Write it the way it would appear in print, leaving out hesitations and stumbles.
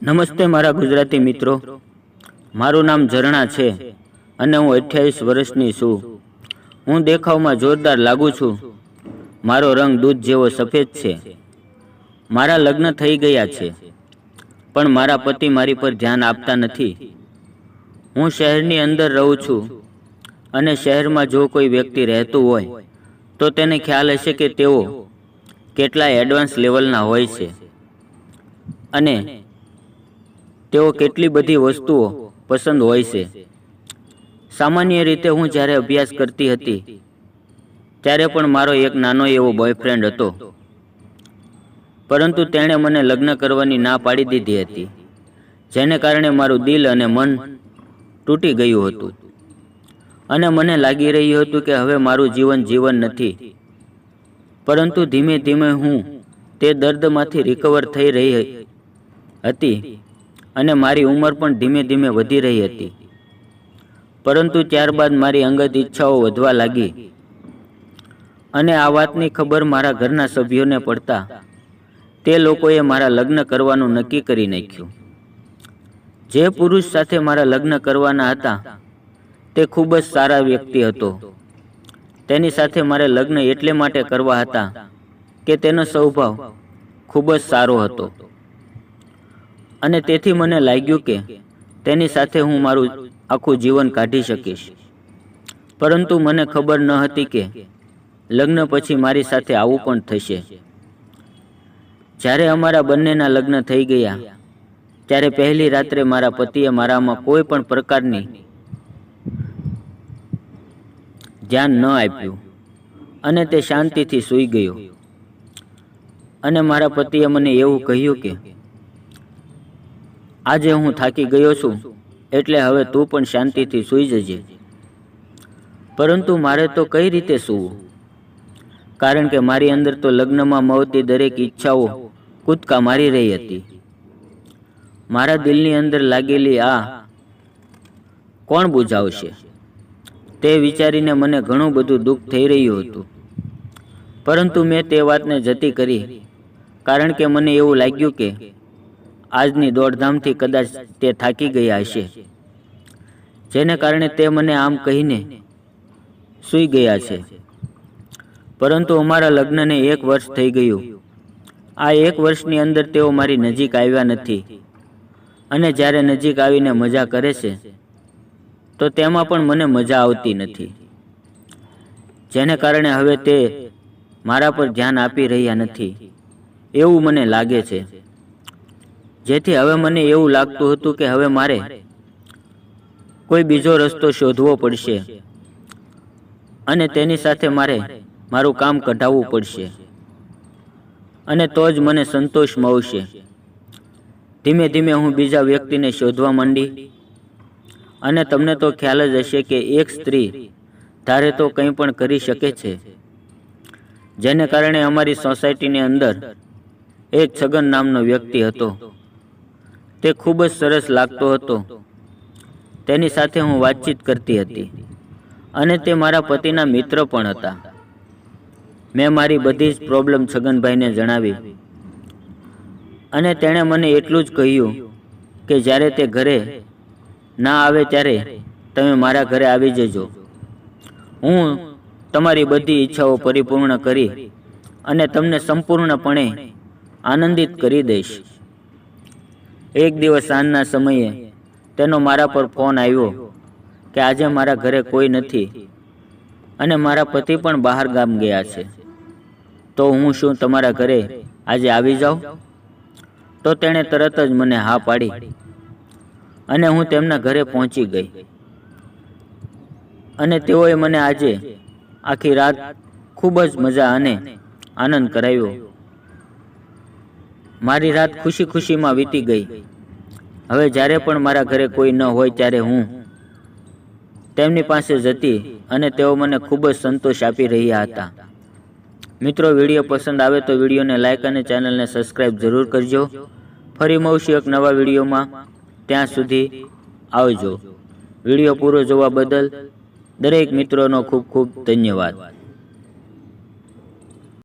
નમસ્તે મારા ગુજરાતી મિત્રો, મારું નામ ઝરણા છે અને હું 28 વર્ષની છું। હું દેખાવમાં જોરદાર લાગુ છું। મારો રંગ દૂધ જેવો સફેદ છે। મારા લગ્ન થઈ ગયા છે, પણ મારા પતિ મારી પર ધ્યાન આપતા નથી। હું શહેરની અંદર રહું છું અને શહેરમાં જો કોઈ વ્યક્તિ રહેતું હોય તો તેને ખ્યાલ હશે કે તેઓ કેટલા એડવાન્સ લેવલના હોય છે અને તેઓ કેટલી બધી વસ્તુઓ પસંદ હોય છે। સામાન્ય રીતે હું જ્યારે અભ્યાસ કરતી હતી ત્યારે પણ મારો એક નાનો એવો બોયફ્રેન્ડ હતો, પરંતુ તેણે મને લગ્ન કરવાની ના પાડી દીધી હતી, જેને કારણે મારું દિલ અને મન તૂટી ગયું હતું અને મને લાગી રહ્યું હતું કે હવે મારું જીવન નથી। પરંતુ ધીમે ધીમે હું તે દર્દમાંથી રિકવર થઈ રહી હતી અને મારી ઉંમર પણ ધીમે ધીમે વધી રહી હતી। પરંતુ ત્યારબાદ મારી અંગત ઈચ્છાઓ વધવા લાગી અને આ વાતની ખબર મારા ઘરના સભ્યોને પડતા તે લોકોએ મારા લગ્ન કરવાનું નક્કી કરી નાખ્યું। જે પુરુષ સાથે મારા લગ્ન કરવાના હતા તે ખૂબ જ સારા વ્યક્તિ હતો। તેની સાથે મારે લગ્ન એટલે માટે કરવા હતા કે તેનો સ્વભાવ ખૂબ જ સારો હતો અને તેથી મને લાગ્યું કે તેની સાથે હું મારું આખું જીવન કાઢી શકીશ। પરંતુ મને ખબર ન હતી કે લગ્ન પછી મારી સાથે આવું પણ થશે। જ્યારે અમારા બંનેના લગ્ન થઈ ગયા ત્યારે પહેલી રાત્રે મારા પતિએ મારામાં કોઈ પણ પ્રકારની ધ્યાન ન આપ્યું અને તે શાંતિથી સૂઈ ગયો અને મારા પતિએ મને એવું કહ્યું કે આજે હું થાકી ગયો છું, એટલે હવે તું પણ શાંતિથી સૂઈ જજે। પરંતુ મારે તો કઈ રીતે સૂવું, કારણ કે મારી અંદર તો લગ્નમાં મળતી દરેક ઈચ્છાઓ કૂદકા મારી રહી હતી। મારા દિલની અંદર લાગેલી આ કોણ બુઝાવશે તે વિચારીને મને ઘણું બધું દુઃખ થઈ રહ્યું હતું, પરંતુ મેં તે વાતને જતી કરી, કારણ કે મને એવું લાગ્યું કે આજની દોડધામથી કદાચ તે થાકી ગયા હશે, જેને કારણે તે મને આમ કહીને સૂઈ ગયા છે। પરંતુ અમારા લગ્નને 1 વર્ષ થઈ ગયું। આ 1 વર્ષની અંદર તેઓ મારી નજીક આવ્યા નથી અને જ્યારે નજીક આવીને મજા કરે છે તો તેમાં પણ મને મજા આવતી નથી, જેને કારણે હવે તે મારા પર ધ્યાન આપી રહ્યા નથી એવું મને લાગે છે। જેથી હવે મને એવું લાગતું હતું કે હવે મારે કોઈ બીજો રસ્તો શોધવો પડશે અને તેની સાથે મારે મારું કામ કઢાવવું પડશે અને તો જ મને સંતોષ મળશે। ધીમે ધીમે હું બીજા વ્યક્તિને શોધવા માંડી અને તમને તો ખ્યાલ જ હશે કે એક સ્ત્રી ધારે તો કંઈ પણ કરી શકે છે, જેને કારણે અમારી સોસાયટીની અંદર એક છગન નામનો વ્યક્તિ હતો। તે ખૂબ જ સરસ લાગતો હતો, તેની સાથે હું વાતચીત કરતી હતી અને તે મારા પતિના મિત્ર પણ હતા। મેં મારી બધી જ પ્રોબ્લેમ છગનભાઈને જણાવી અને તેણે મને એટલું જ કહ્યું કે જ્યારે તે ઘરે ના આવે ત્યારે તમે મારા ઘરે આવી જજો। હું તમારી બધી ઈચ્છાઓ પરિપૂર્ણ કરી અને તમને સંપૂર્ણપણે આનંદિત કરી દઈશ। એક દિવસ સાંજના સમયે તેનો મારા પર ફોન આવ્યો કે આજે મારા ઘરે કોઈ નથી અને મારા પતિ પણ બહાર ગામ ગયા છે, તો હું શું તમારા ઘરે આજે આવી જાઉં? તો તેણે તરત જ મને હા પાડી અને હું તેમના ઘરે પહોંચી ગઈ અને તેઓએ મને આજે આખી રાત ખૂબ જ મજા અને આનંદ કરાવ્યો। મારી રાત ખુશી ખુશીમાં વીતી ગઈ। હવે જ્યારે પણ મારા ઘરે કોઈ ન હોય ત્યારે હું તેમની પાસે જતી અને તેઓ મને ખૂબ જ સંતોષ આપી રહ્યા હતા। મિત્રો, વિડીયો પસંદ આવે તો વિડીયોને લાઇક અને ચેનલને સબસ્ક્રાઈબ જરૂર કરજો। ફરી મળશું એક નવા વિડીયોમાં, ત્યાં સુધી આવજો। વિડીયો પૂરો જોવા બદલ દરેક મિત્રોનો ખૂબ ખૂબ ધન્યવાદ।